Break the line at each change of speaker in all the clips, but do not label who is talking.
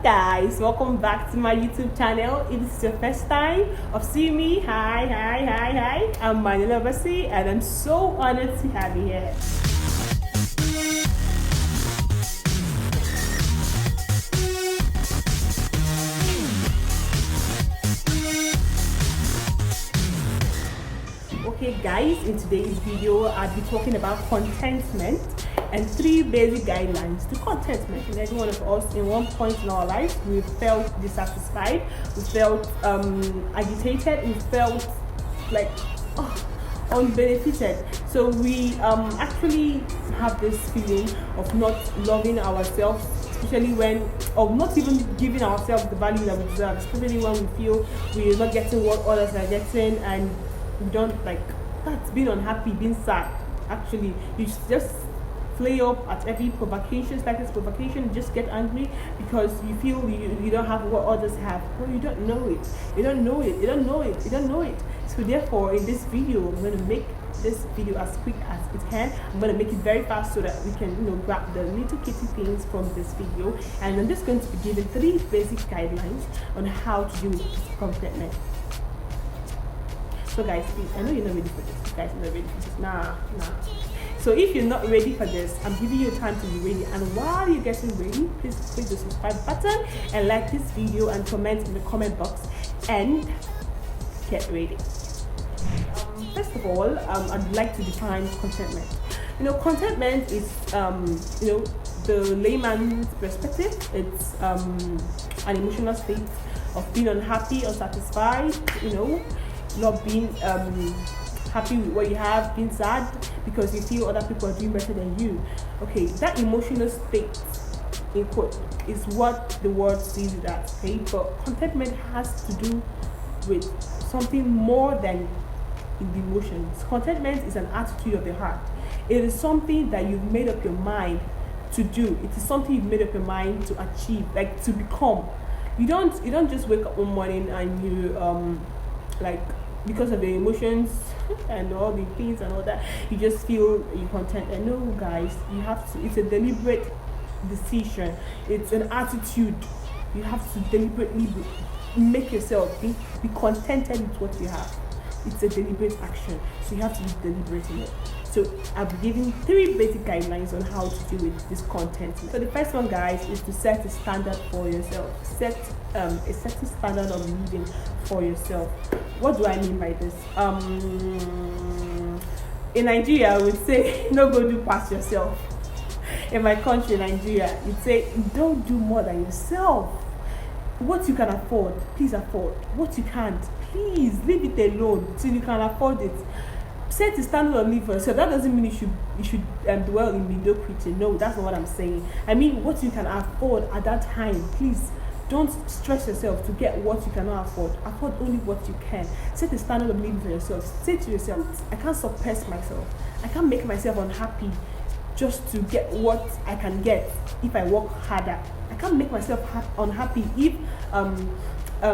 guys, welcome back to my YouTube channel. If this is your first time of seeing me, hi, I'm Manila Basi and I'm so honored to have you here. Okay guys, in today's video I'll be talking about contentment and 3 basic guidelines to contentment. And every one of us in one point in our life we felt dissatisfied, we felt agitated, we felt like unbenefited. So we actually have this feeling of not loving ourselves, especially when, or not even giving ourselves the value that we deserve, especially when we feel we're not getting what others are getting, and we don't like that's being unhappy, being sad. Actually, you just flare up at every provocation, slightest provocation, just get angry because you feel you don't have what others have. Well, you don't know it. You don't know it. You don't know it. You don't know it. So therefore, in this video, I'm going to make this video as quick as it can. I'm going to make it very fast so that we can, grab the little kitty things from this video. And I'm just going to be giving 3 basic guidelines on how to deal with contentment. So guys, please, I know you're not ready for this. You guys are not ready for this. Nah. So if you're not ready for this, I'm giving you time to be ready. And while you're getting ready, please click the subscribe button and like this video and comment in the comment box and get ready. First of all, I'd like to define contentment. Contentment is, the layman's perspective. It's an emotional state of being unhappy or satisfied, not being happy with what you have, being sad because you feel other people are doing better than you. Okay, that emotional state, in quote, is what the word sees it as. Okay, but contentment has to do with something more than in the emotions. Contentment is an attitude of the heart. It is something that you've made up your mind to do. It is something you've made up your mind to achieve, like to become. You don't just wake up one morning and you because of the emotions and all the things and all that, you just feel you're content. And no, guys, you have to. It's a deliberate decision. It's an attitude. You have to deliberately make yourself be contented with what you have. It's a deliberate action, so you have to be deliberate in it. So I'll be giving 3 basic guidelines on how to deal with this contentment. So the first one, guys, is to set a standard for yourself. Set a certain standard of living for yourself. What do I mean by this? In Nigeria, we would say no go do past yourself. In my country, Nigeria, you'd say don't do more than yourself. What you can afford, please afford. What you can't, please leave it alone till you can afford it. Set a standard of living for yourself. That doesn't mean you should dwell in mediocrity. No, that's not what I'm saying. I mean what you can afford at that time. Please don't stress yourself to get what you cannot afford. Afford only what you can. Set a standard of living for yourself. Say to yourself, I can't suppress myself. I can't make myself unhappy just to get what I can get if I work harder. I can't make myself unhappy if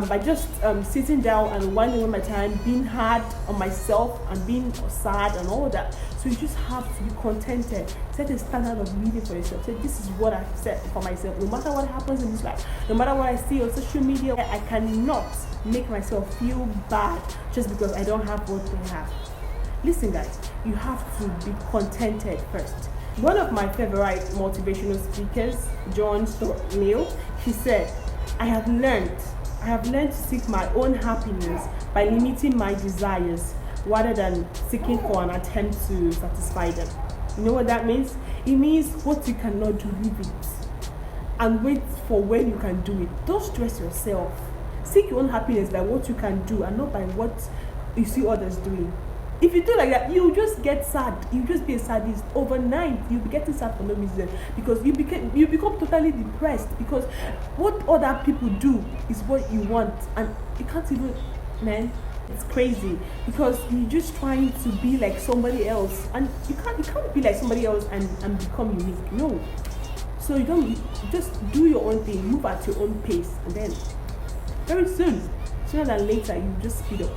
by just sitting down and winding away my time, being hard on myself and being sad and all that. So you just have to be contented. Set a standard of living for yourself. Say, this is what I've set for myself. No matter what happens in this life, no matter what I see on social media, I cannot make myself feel bad just because I don't have what they have. Listen, guys, you have to be contented first. One of my favorite motivational speakers, John Stuart Mill, he said, I have learned to seek my own happiness by limiting my desires rather than seeking for an attempt to satisfy them. You know what that means? It means what you cannot do, leave it and wait for when you can do it. Don't stress yourself. Seek your own happiness by what you can do and not by what you see others doing. If you do like that, you just get sad. You just be a sadist overnight. You'll be getting sad for no reason because you become totally depressed because what other people do is what you want, and you can't even, man. It's crazy because you're just trying to be like somebody else, and you can't be like somebody else and become unique. No. So you don't just do your own thing, move at your own pace, and then very soon, sooner than later, you just speed up.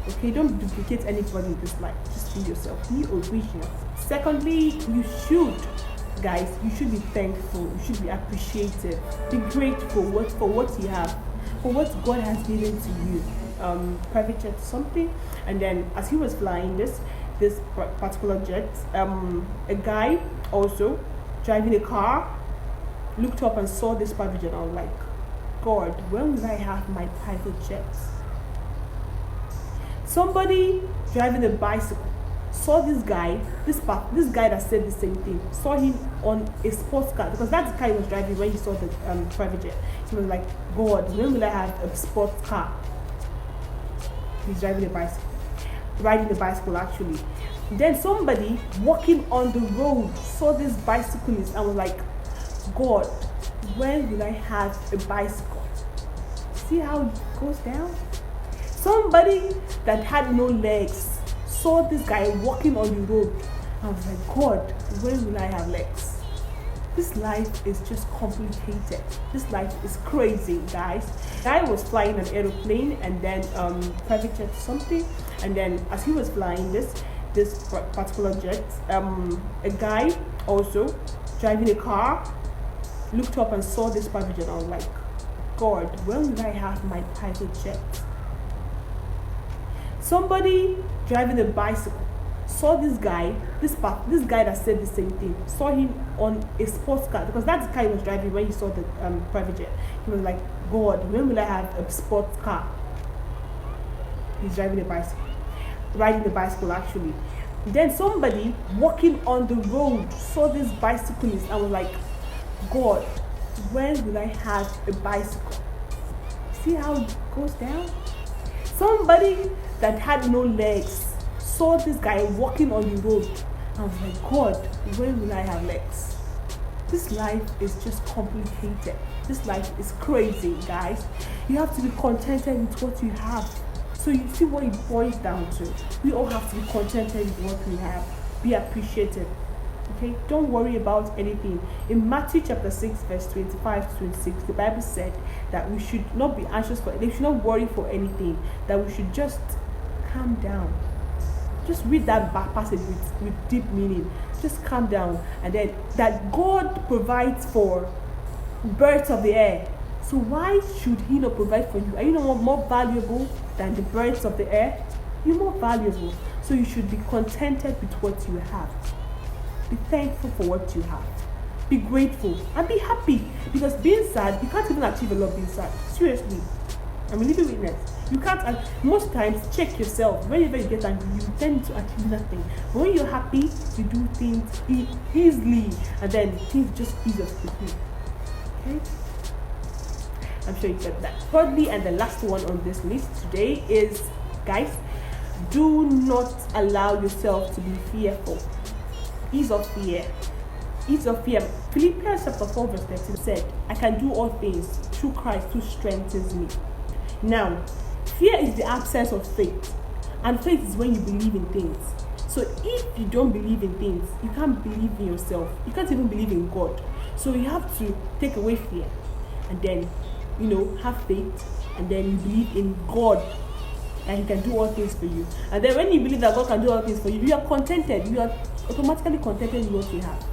Okay, don't duplicate anybody in this life. Just be yourself. Be original. Secondly, you should Guys, you should be thankful, you should be appreciative, be grateful for what you have, for what God has given to you. Private jet something, and then as he was flying this particular jet, a guy also driving a car looked up and saw this private jet. I was like, God, when will I have my private jet? Somebody driving a bicycle saw this guy that said the same thing, saw him on a sports car, because that's the car he was driving when he saw the private jet. He was like, God, when will I have a sports car? He's riding the bicycle actually. Then somebody walking on the road saw this bicyclist and was like, God, when will I have a bicycle? See how it goes down? Somebody that had no legs saw this guy walking on the road and was like, God, when will I have legs? This life is just complicated. This life is crazy, guys. Guy was flying an aeroplane, and then private jet something, and then as he was flying this particular jet, a guy also driving a car looked up and saw this private jet. I was like, God, when will I have my private jet? Somebody driving a bicycle saw this guy that said the same thing, saw him on a sports car, because that's the car he was driving when he saw the private jet. He was like, God, when will I have a sports car? He's riding the bicycle actually. Then somebody walking on the road saw this bicyclist and was like, God, when will I have a bicycle? See how it goes down? Somebody that had no legs saw this guy walking on the road and was like, God, when will I have legs? This life is just complicated. This life is crazy, guys. You have to be contented with what you have. So you see what it boils down to. We all have to be contented with what we have. Be appreciative. Okay? Don't worry about anything. In Matthew chapter 6, verse 25 to 26, the Bible said that we should not be anxious for anything, we should not worry for anything, that we should just calm down. Just read that back passage with deep meaning. Just calm down. And then that God provides for birds of the air. So why should he not provide for you? Are you not more valuable than the birds of the air? You're more valuable. So you should be contented with what you have. Be thankful for what you have. Be grateful and be happy. Because being sad, you can't even achieve a lot being sad. Seriously. I'm a living witness. You can't, most times, check yourself. Whenever you get angry, you tend to achieve nothing. But when you're happy, you do things easily, and then things just ease up quickly. Okay? I'm sure you get that. Thirdly, and the last one on this list today is, guys, do not allow yourself to be fearful. Ease of fear. Ease of fear. Philippians chapter 4 verse 13 said, I can do all things through Christ who strengthens me. Now, fear is the absence of faith, and faith is when you believe in things. So if you don't believe in things, you can't believe in yourself. You can't even believe in God. So you have to take away fear, and then, have faith, and then you believe in God, and He can do all things for you. And then when you believe that God can do all things for you, you are contented. You are automatically contented with what you have.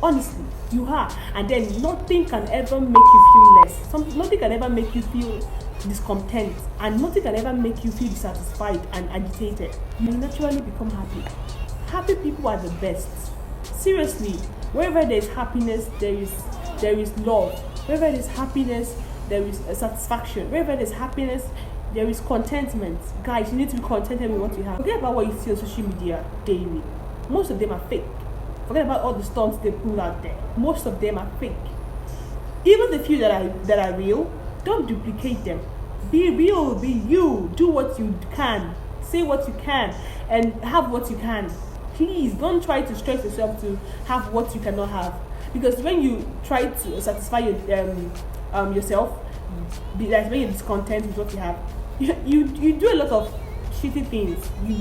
Honestly, you are. And then nothing can ever make you feel less. Nothing can ever make you feel discontent, and nothing can ever make you feel dissatisfied and agitated. You naturally become happy. Happy people are the best. Seriously, wherever there is happiness, there is love. Wherever there is happiness, there is satisfaction. Wherever there is happiness, there is contentment. Guys, you need to be contented with what you have. Forget about what you see on social media daily. Most of them are fake. Forget about all the stunts they pull out there. Most of them are fake. Even the few that are real, don't duplicate them. Be real, be you. Do what you can. Say what you can. And have what you can. Please don't try to stress yourself to have what you cannot have. Because when you try to satisfy yourself, like when you're discontent with what you have, you do a lot of shitty things. You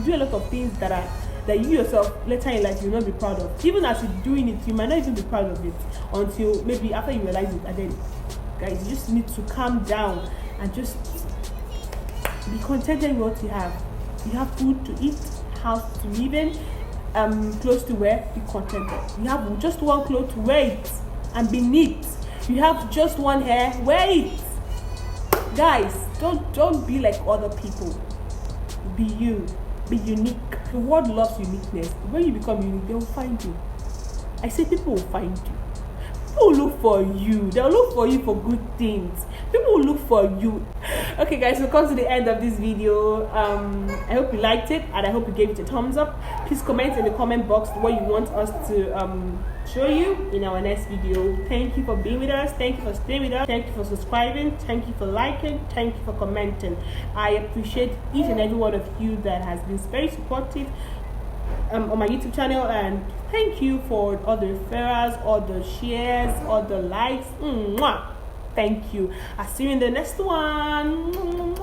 do a lot of things that you yourself later in life you'll not be proud of. Even as you're doing it, you might not even be proud of it until maybe after you realize it. And then, guys, you just need to calm down and just be contented with what you have. You have food to eat, house to live in, clothes to wear, be contented. You have just one clothes to wear it and be neat. You have just one hair, wear it. Guys, don't be like other people. Be you. Be unique. The world loves uniqueness. When you become unique, they will find you. I say people will find you. People will look for you. They'll look for you for good things. People will look for you. Okay guys, we'll come to the end of this video. I hope you liked it and I hope you gave it a thumbs up. Please comment in the comment box what you want us to show you in our next video. Thank you for being with us. Thank you for staying with us. Thank you for subscribing. Thank you for liking. Thank you for commenting. I appreciate each and every one of you that has been very supportive on my YouTube channel, and thank you for all the referrals, all the shares, all the likes. Mwah! Thank you. I'll see you in the next one.